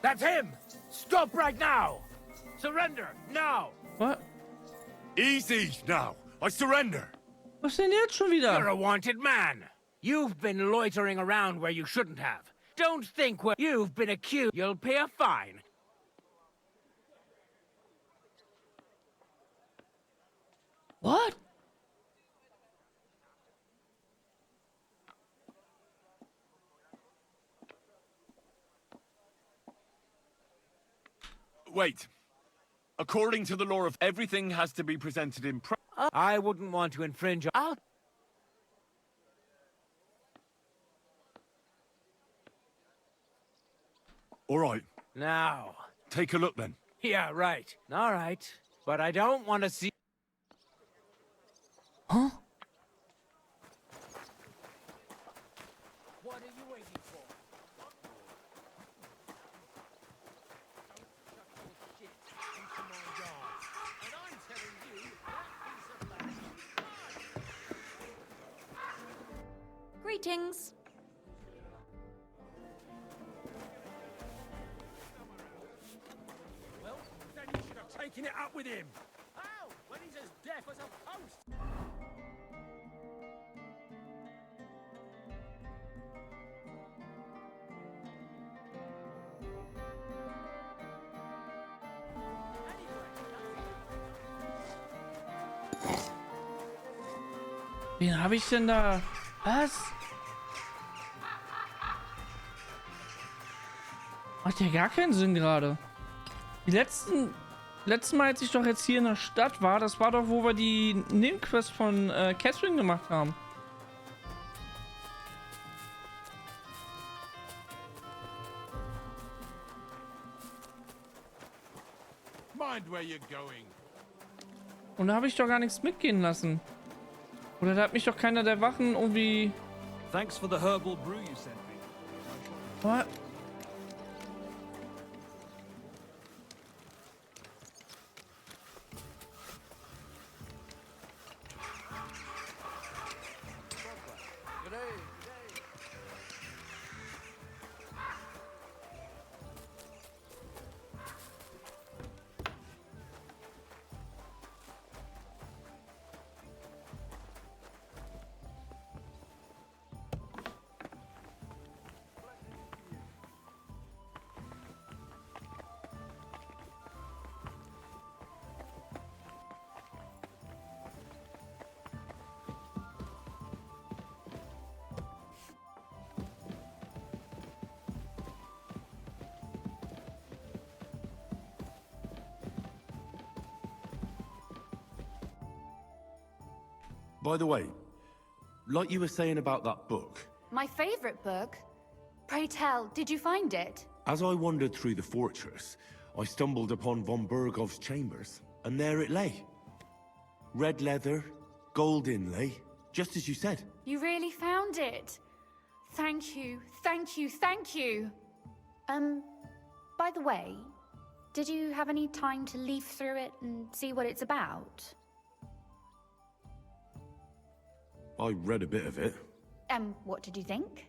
That's him! Stop right now! Surrender, now! Was? Easy now. I surrender. Was denn jetzt schon You're wieder? a wanted man. You've been loitering around where you shouldn't have. Don't think where you've been accused. You'll pay a fine. What? Wait. According to the law of everything has to be presented in I wouldn't want to infringe. All right. Now. Take a look then. Yeah, right. All right. But I don't want to see... Huh? What are you waiting for? Greetings. Well, then you should have taken it up with him. How? When he's as deaf as a post. Wen habe ich denn da? Was? Macht ja gar keinen Sinn gerade. Die letzten Mal, als ich doch jetzt hier in der Stadt war, das war doch, wo wir die Nebenquest von Catherine gemacht haben. Mind where you're going. Und da habe ich doch gar nichts mitgehen lassen. Oder da hat mich doch keiner der Wachen irgendwie... Thanks for the herbal brew you sent me. What? By the way, like you were saying about that book, My favorite book. Pray tell, did you find it? as I wandered through the fortress, I stumbled upon von Bergov's chambers, and there it lay. Red leather, gold inlay, just as you said. You really found it. Thank you, thank you, thank you. By the way, did you have any time to leaf through it and see what it's about? I read a bit of it. What did you think?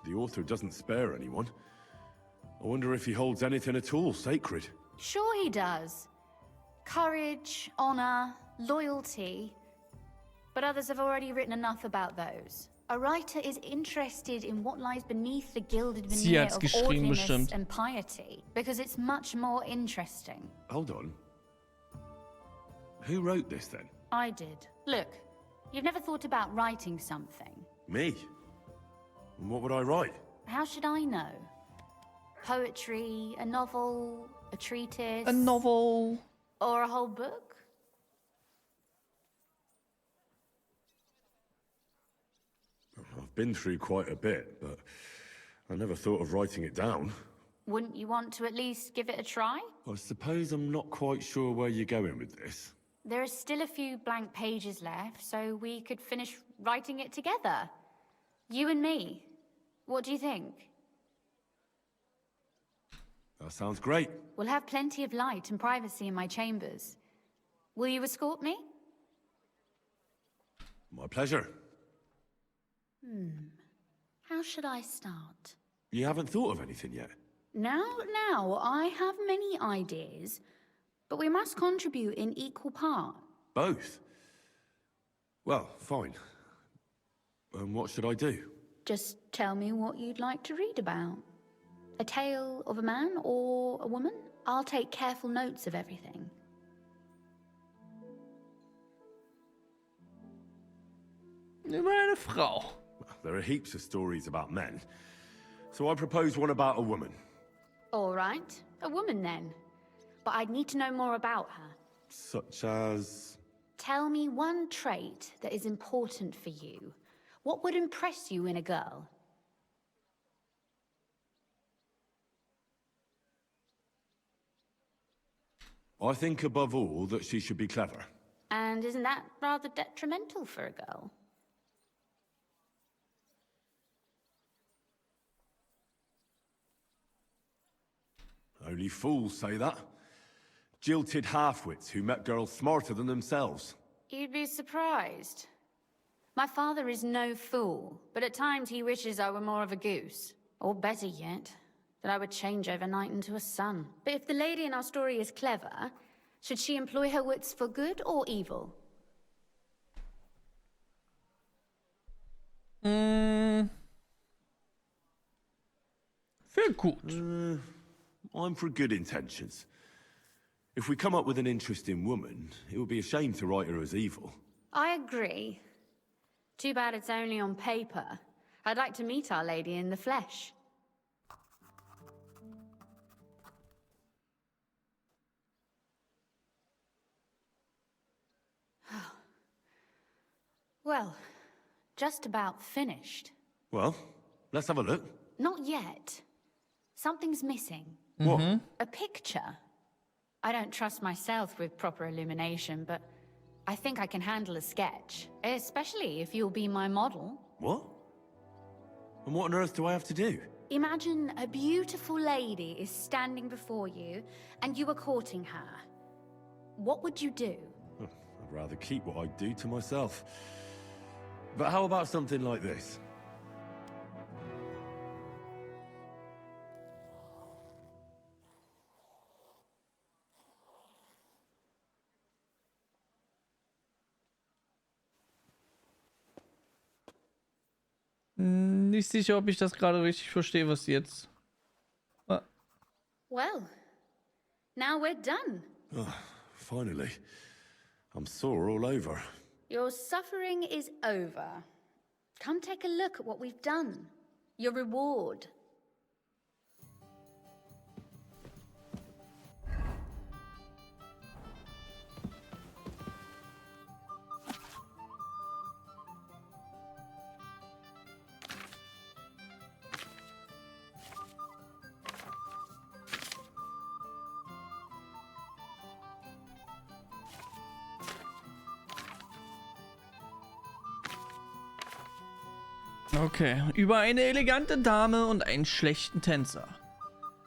The author doesn't spare anyone. I wonder if he holds anything at all sacred. Sure he does. Courage, honor, loyalty. But others have already written enough about those. A writer is interested in what lies beneath the gilded Sie veneer hat's of geschrieben, orderliness bestimmt. and piety, because it's much more interesting. Hold on. Who wrote this then? I did. Look, you've never thought about writing something. Me? And what would I write? How should I know? Poetry, a novel, a treatise, A novel. or a whole book? I've been through quite a bit, but I never thought of writing it down. Wouldn't you want to at least give it a try? I suppose I'm not quite sure where you're going with this. There are still a few blank pages left, so we could finish writing it together. You and me. What do you think? That sounds great. We'll have plenty of light and privacy in my chambers. Will you escort me? My pleasure. How should I start? You haven't thought of anything yet? Now, I have many ideas, but we must contribute in equal part. Both? Well, fine. And what should I do? Just tell me what you'd like to read about. A tale of a man or a woman? I'll take careful notes of everything. Über eine Frau. There are heaps of stories about men. So I propose one about a woman. All right, a woman then. But I'd need to know more about her. Such as... Tell me one trait that is important for you. What would impress you in a girl? I think above all that she should be clever. And isn't that rather detrimental for a girl? Only fools say that. Jilted half-wits who met girls smarter than themselves. You'd be surprised. My father is no fool, but at times he wishes I were more of a goose. Or better yet, that I would change overnight into a sun. But if the lady in our story is clever, should she employ her wits for good or evil? Für gut. I'm for good intentions. If we come up with an interesting woman, it would be a shame to write her as evil. I agree. Too bad it's only on paper. I'd like to meet our lady in the flesh. Well, just about finished. Well, let's have a look. Not yet. Something's missing. What? A picture. I don't trust myself with proper illumination, but I think I can handle a sketch. Especially if you'll be my model. What? And what on earth do I have to do? Imagine a beautiful lady is standing before you, and you are courting her. What would you do? I'd rather keep what I do to myself. But how about something like this? Nicht sicher, ob ich das gerade richtig verstehe, was sie jetzt... Well, now we're done. Finally. I'm sore all over. Your suffering is over. Come take a look at what we've done. Your reward. Okay, über eine elegante Dame und einen schlechten Tänzer.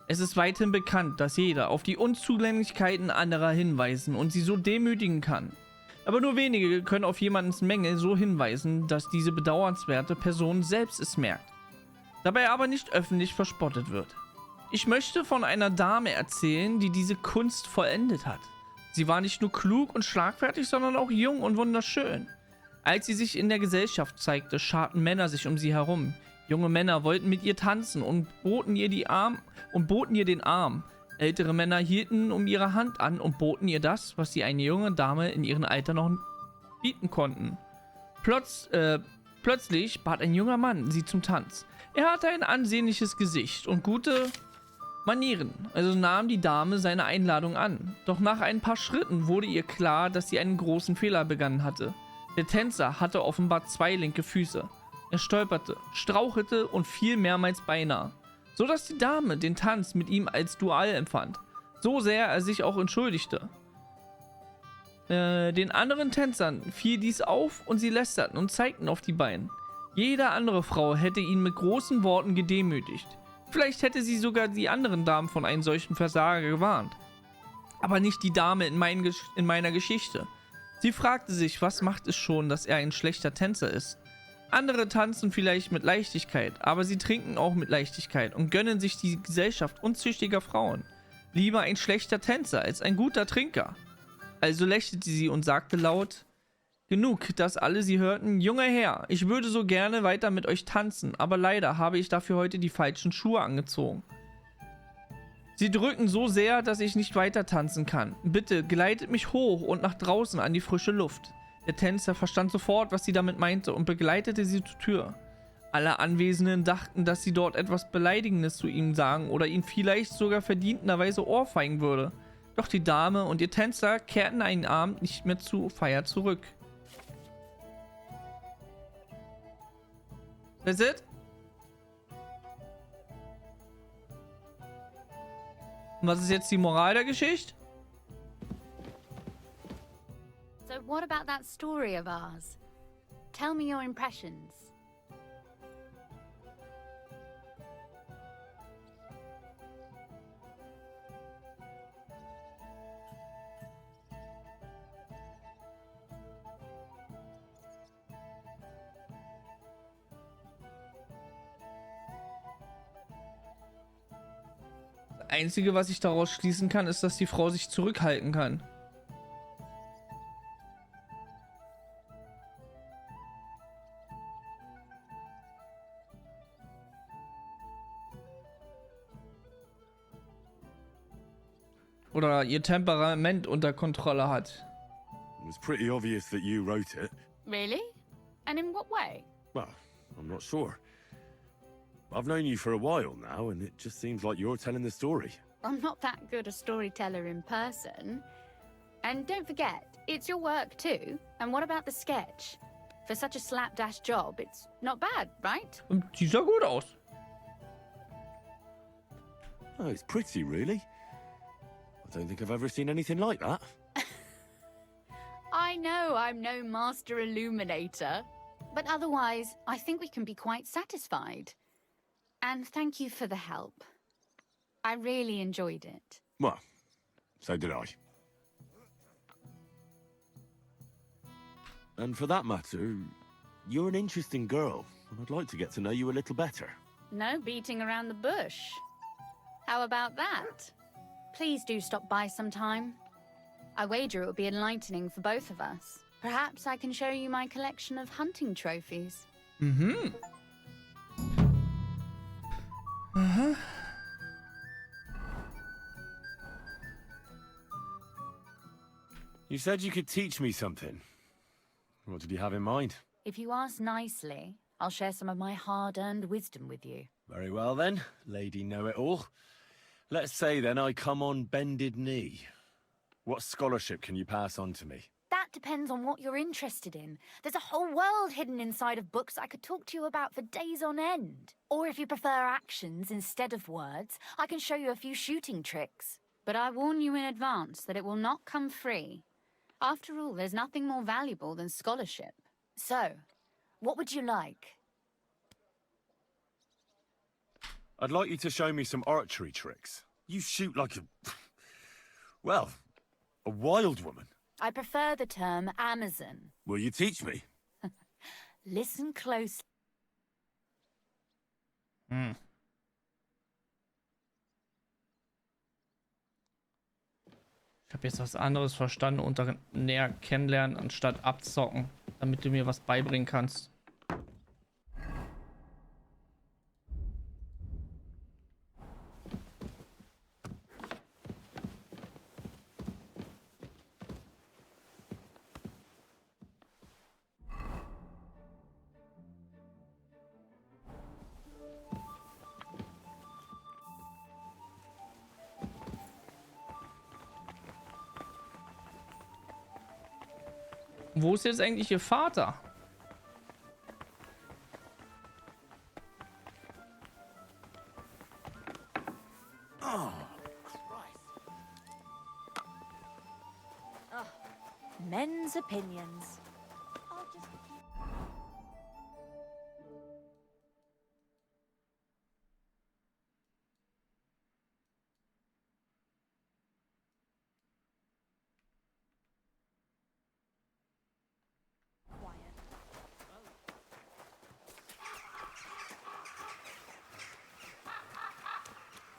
Es ist weithin bekannt, dass jeder auf die Unzulänglichkeiten anderer hinweisen und sie so demütigen kann. Aber nur wenige können auf jemandens Mängel so hinweisen, dass diese bedauernswerte Person selbst es merkt. Dabei aber nicht öffentlich verspottet wird. Ich möchte von einer Dame erzählen, die diese Kunst vollendet hat. Sie war nicht nur klug und schlagfertig, sondern auch jung und wunderschön. Als sie sich in der Gesellschaft zeigte, scharten Männer sich um sie herum. Junge Männer wollten mit ihr tanzen und boten ihr den Arm. Ältere Männer hielten um ihre Hand an und boten ihr das, was sie eine junge Dame in ihrem Alter noch bieten konnten. Plötzlich bat ein junger Mann sie zum Tanz. Er hatte ein ansehnliches Gesicht und gute Manieren, also nahm die Dame seine Einladung an. Doch nach ein paar Schritten wurde ihr klar, dass sie einen großen Fehler begangen hatte. Der Tänzer hatte offenbar 2 linke Füße. Er stolperte, strauchelte und fiel mehrmals beinahe, so dass die Dame den Tanz mit ihm als Duell empfand, so sehr er sich auch entschuldigte. Den anderen Tänzern fiel dies auf und sie lästerten und zeigten auf die beiden. Jede andere Frau hätte ihn mit großen Worten gedemütigt. Vielleicht hätte sie sogar die anderen Damen von einem solchen Versager gewarnt. Aber nicht die Dame in meiner Geschichte. Sie fragte sich, was macht es schon, dass er ein schlechter Tänzer ist. Andere tanzen vielleicht mit Leichtigkeit, aber sie trinken auch mit Leichtigkeit und gönnen sich die Gesellschaft unzüchtiger Frauen. Lieber ein schlechter Tänzer als ein guter Trinker. Also lächelte sie und sagte laut: Genug, dass alle sie hörten: Junger Herr, ich würde so gerne weiter mit euch tanzen, aber leider habe ich dafür heute die falschen Schuhe angezogen. Sie drücken so sehr, dass ich nicht weiter tanzen kann. Bitte gleitet mich hoch und nach draußen an die frische Luft. Der Tänzer verstand sofort, was sie damit meinte, und begleitete sie zur Tür. Alle Anwesenden dachten, dass sie dort etwas Beleidigendes zu ihm sagen oder ihn vielleicht sogar verdienterweise ohrfeigen würde. Doch die Dame und ihr Tänzer kehrten einen Abend nicht mehr zur Feier zurück. That's it? Und was ist jetzt die Moral der Geschichte? So what about that story of ours? Tell me your impressions. Das Einzige, was ich daraus schließen kann, ist, dass die Frau sich zurückhalten kann. Oder ihr Temperament unter Kontrolle hat. It was pretty obvious that you wrote it. Really? And in what way? Well, I'm not sure. I've known you for a while now, and it just seems like you're telling the story. I'm not that good a storyteller in person. And don't forget, it's your work too. And what about the sketch? For such a slapdash job, it's not bad, right? Und die sah gut aus. Oh, it's pretty, really. I don't think I've ever seen anything like that. I know I'm no master illuminator. But otherwise, I think we can be quite satisfied. And thank you for the help. I really enjoyed it. Well, so did I. And for that matter, you're an interesting girl, and I'd like to get to know you a little better. No beating around the bush. How about that? Please do stop by sometime. I wager it will be enlightening for both of us. Perhaps I can show you my collection of hunting trophies. Mhm. Aha. You said you could teach me something. What did you have in mind? If you ask nicely, I'll share some of my hard-earned wisdom with you. Very well then, Lady Know-It-All. Let's say then I come on bended knee. What scholarship can you pass on to me? That depends on what you're interested in. There's a whole world hidden inside of books I could talk to you about for days on end. Or if you prefer actions instead of words, I can show you a few shooting tricks. But I warn you in advance that it will not come free. After all, there's nothing more valuable than scholarship. So, what would you like? I'd like you to show me some archery tricks. You shoot like a... well, a wild woman. I prefer the term Amazon. Will you teach me? Listen closely. Hm. Ich habe jetzt was anderes verstanden unter näher kennenlernen anstatt abzocken, damit du mir was beibringen kannst. Wo ist jetzt eigentlich ihr Vater? Men's opinions.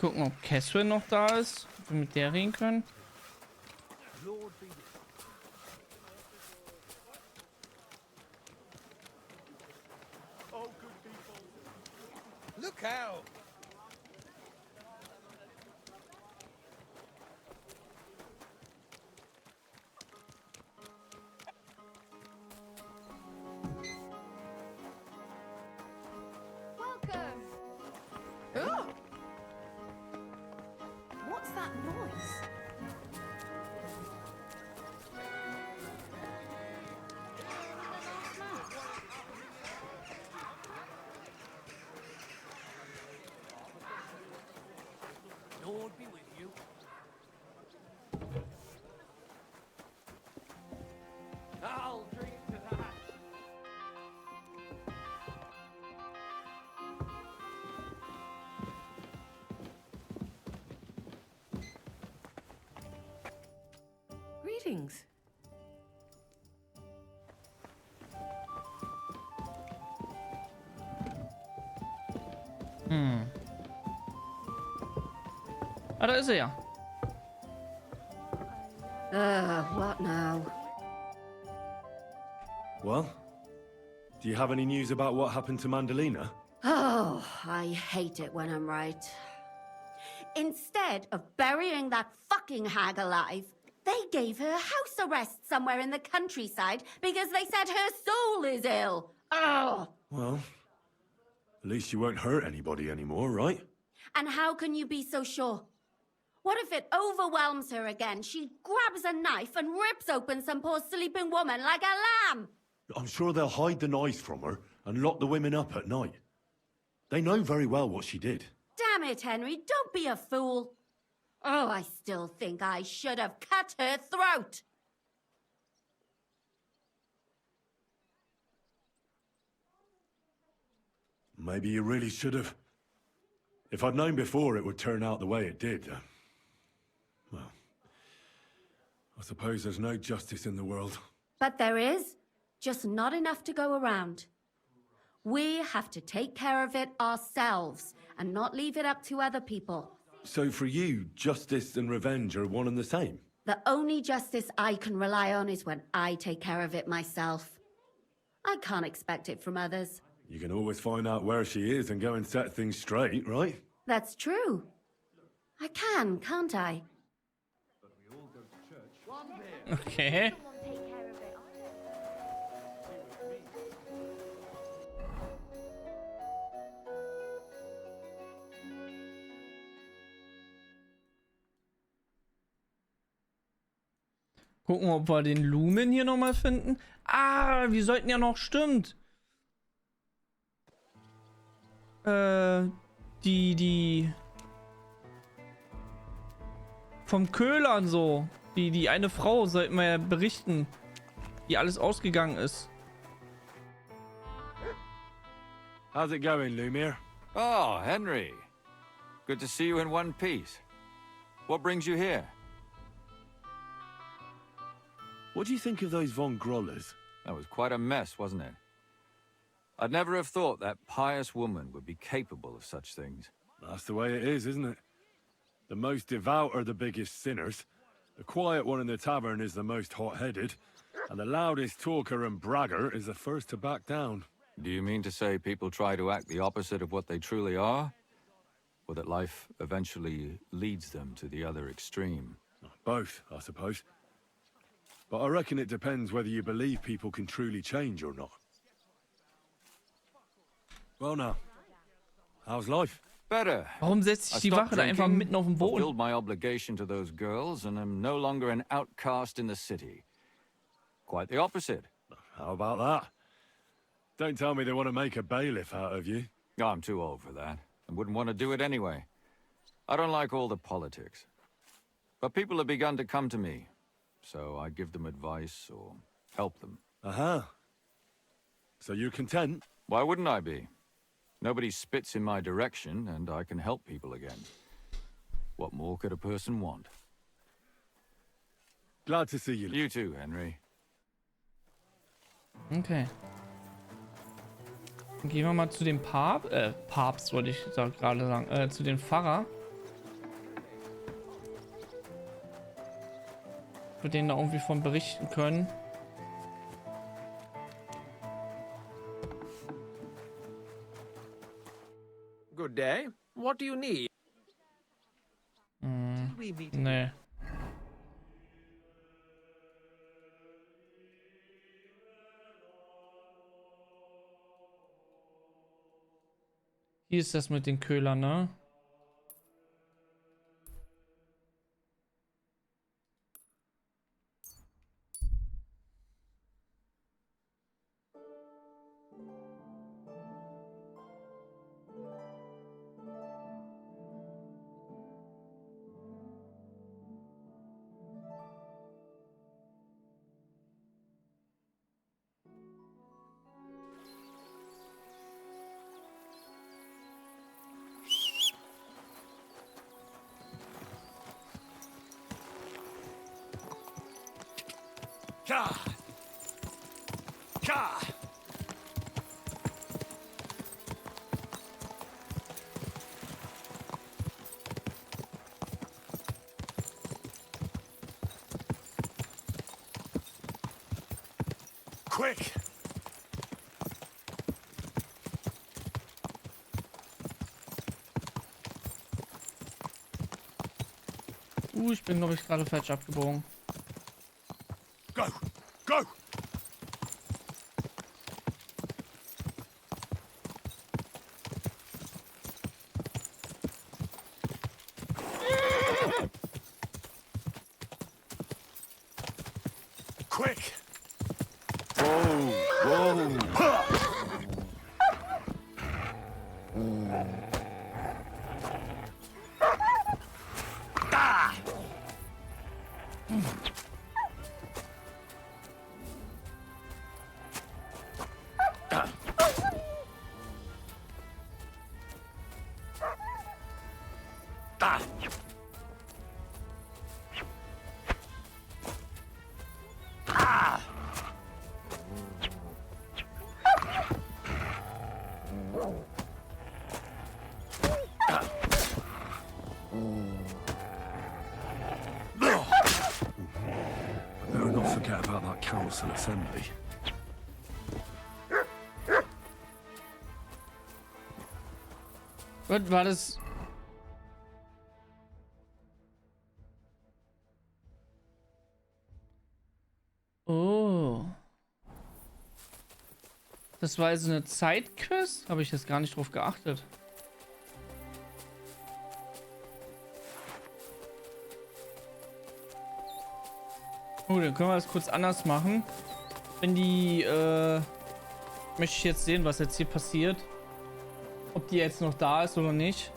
Gucken, ob Catherine noch da ist. Ob wir mit der reden können. Look out! Welcome. Oh. What's that noise? Lord be with you. I'll drink to that. Greetings. Ah, da ist er ja. What now? Well, do you have any news about what happened to Mandalina? Oh, I hate it when I'm right. Instead of burying that fucking hag alive, they gave her house arrest somewhere in the countryside because they said her soul is ill. Oh! Well, at least she won't hurt anybody anymore, right? And how can you be so sure? What if it overwhelms her again? She grabs a knife and rips open some poor sleeping woman like a lamb. I'm sure they'll hide the knives from her and lock the women up at night. They know very well what she did. Damn it, Henry, don't be a fool. Oh, I still think I should have cut her throat. Maybe you really should have. If I'd known before it would turn out the way it did, well, I suppose there's no justice in the world. But there is, just not enough to go around. We have to take care of it ourselves and not leave it up to other people. So for you, justice and revenge are one and the same? The only justice I can rely on is when I take care of it myself. I can't expect it from others. You can always find out where she is and go and set things straight, right? That's true. I can, can't I? Okay. Take care of it. Gucken, ob wir den Lumen hier nochmal finden. Ah, wir sollten ja noch, stimmt. Die vom Köhlern so. Die eine Frau sollten wir ja berichten, wie alles ausgegangen ist. How's it going, Lumiere? Oh, Henry. Good to see you in one piece. What brings you here? What do you think of those Von Grollers? That was quite a mess, wasn't it? I'd never have thought that pious woman would be capable of such things. That's the way it is, isn't it? The most devout are the biggest sinners. The quiet one in the tavern is the most hot-headed. And the loudest talker and bragger is the first to back down. Do you mean to say people try to act the opposite of what they truly are? Or that life eventually leads them to the other extreme? Both, I suppose. But I reckon it depends whether you believe people can truly change or not. Well now, how's life? Better. Warum setzt sich I die stopped Wache da einfach drinking, mitten auf dem Boden? fulfilled my obligation to those girls, and am no longer an outcast in the city. Quite the opposite. How about that? Don't tell me they want to make a bailiff out of you. Oh, I'm too old for that, and wouldn't want to do it anyway. I don't like all the politics. But people have begun to come to me, so I give them advice or help them. Aha. So you're content? Why wouldn't I be? Nobody spits in my direction, and I can help people again. What more could a person want? Glad to see you. You too, Henry. Okay. Dann gehen wir mal zu dem Papst wollte ich da gerade sagen, zu dem Pfarrer. wir denen da irgendwie von berichten können. Good day. What do you need? Nee. Hier ist das mit den Köhlern, ne? Ka! Ka! Quick! Ich bin, glaube ich, gerade falsch abgebogen. Go! Go! Quick! Whoa! Whoa! Better not forget about that council assembly. Was war das? Oh. Das war also eine Zeitquest? Habe ich jetzt gar nicht drauf geachtet. Oh, dann können wir das kurz anders machen. Wenn die, möchte ich jetzt sehen, was jetzt hier passiert. Ob die jetzt noch da ist oder nicht.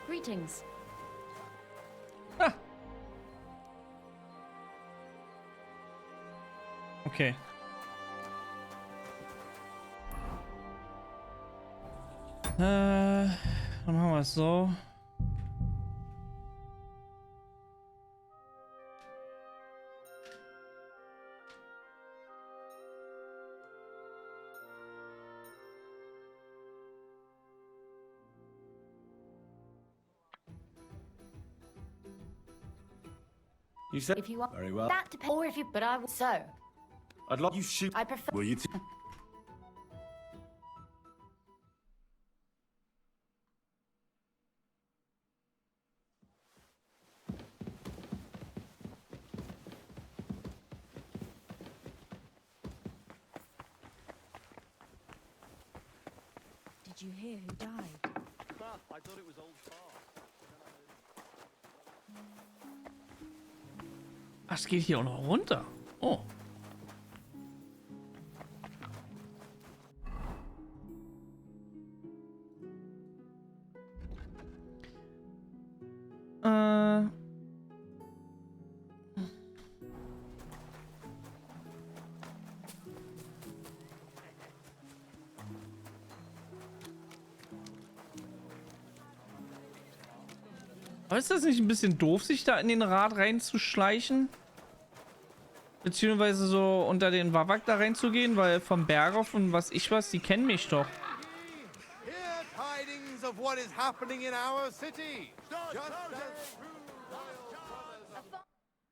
Greetings. Ah. Okay. Dann machen wir es so. You said If you want very well. that depends. Or if you, but I will. So, I'd like you shoot. I prefer. Will you? Did you hear who died? I thought it was old Far. Ach, es geht hier auch noch runter. Oh. Aber ist das nicht ein bisschen doof, sich da in den Rad reinzuschleichen? Beziehungsweise so unter den Wawak da reinzugehen, weil vom Berghoff und was ich was, die kennen mich doch. Hear tidings of what is happening in our city. Just as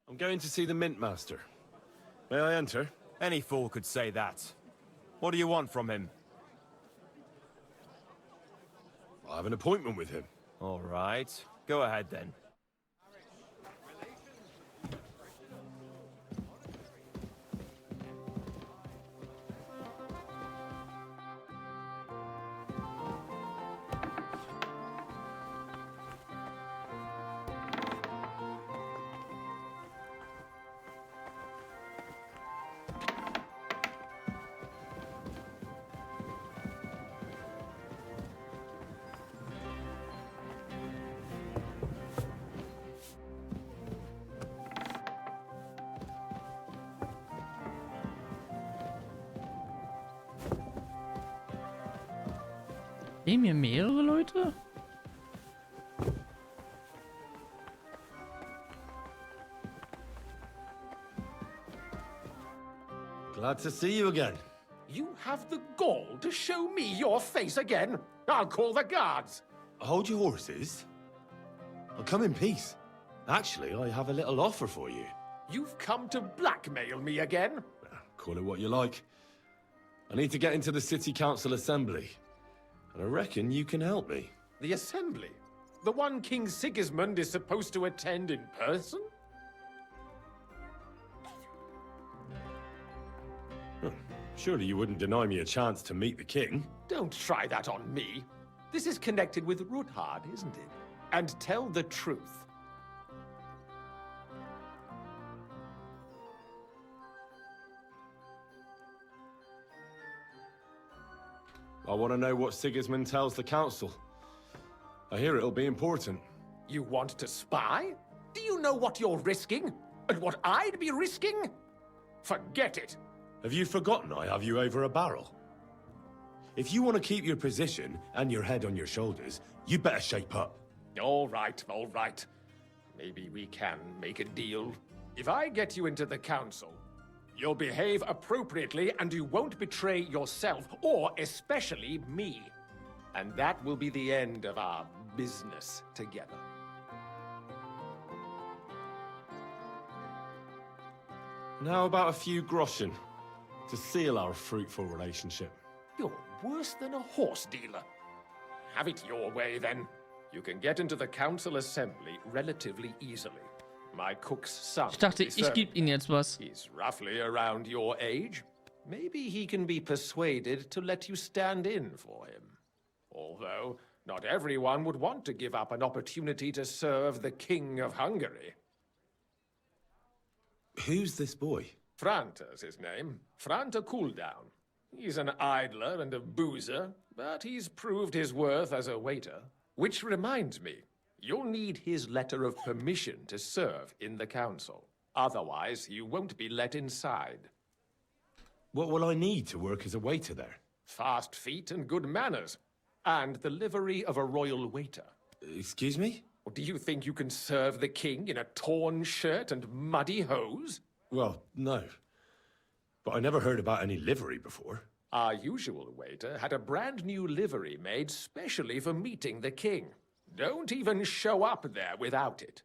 I'm going to see the Mint Master. May I enter? Any fool could say that. What do you want from him? I have an appointment with him. All right. Go ahead then. Nehmen hier mehrere Leute? Glad to see you again. You have the gall to show me your face again? I'll call the guards. Hold your horses. I'll come in peace. Actually, I have a little offer for you. You've come to blackmail me again? Call it what you like. I need to get into the City Council Assembly. And I reckon you can help me. The assembly? The one King Sigismund is supposed to attend in person? Surely you wouldn't deny me a chance to meet the king? Don't try that on me. This is connected with Ruthard, isn't it? And tell the truth. I want to know what Sigismund tells the council. I hear it'll be important. You want to spy? Do you know what you're risking? And what I'd be risking? Forget it. Have you forgotten I have you over a barrel? If you want to keep your position and your head on your shoulders, you better shape up. All right, all right. Maybe we can make a deal. If I get you into the council, you'll behave appropriately and you won't betray yourself, or especially me. And that will be the end of our business together. And how about a few groschen to seal our fruitful relationship? You're worse than a horse dealer. Have it your way, then. You can get into the council assembly relatively easily. My cook's son. Ich dachte, ich gebe ihm jetzt was. He's roughly around your age. Maybe he can be persuaded to let you stand in for him. Although, not everyone would want to give up an opportunity to serve the King of Hungary. Who's this boy? Franta's his name. Franta Cooldown. He's an idler and a boozer, but he's proved his worth as a waiter. Which reminds me, you'll need his letter of permission to serve in the council. Otherwise, you won't be let inside. What will I need to work as a waiter there? Fast feet and good manners. And the livery of a royal waiter. Excuse me? Or do you think you can serve the king in a torn shirt and muddy hose? Well, no. But I never heard about any livery before. Our usual waiter had a brand new livery made specially for meeting the king. Don't even show up there without it.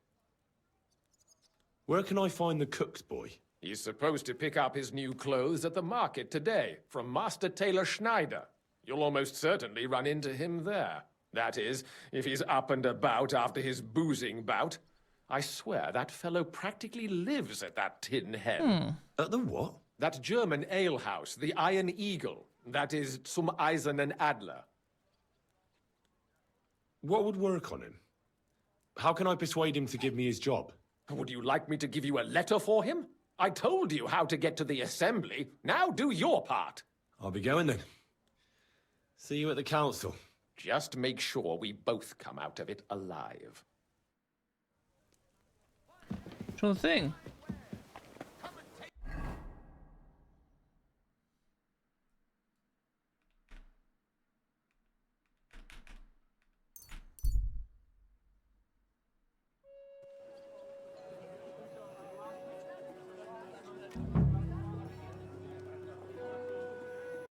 Where can I find the cook's boy? He's supposed to pick up his new clothes at the market today from Master Tailor Schneider. You'll almost certainly run into him there. That is, if he's up and about after his boozing bout. I swear that fellow practically lives at that Tin Hen. At the what? That German alehouse, the Iron Eagle. That is Zum Eisernen Adler. What would work on him? How can I persuade him to give me his job? Would you like me to give you a letter for him? I told you how to get to the assembly. Now do your part. I'll be going then. See you at the council. Just make sure we both come out of it alive. Sure thing.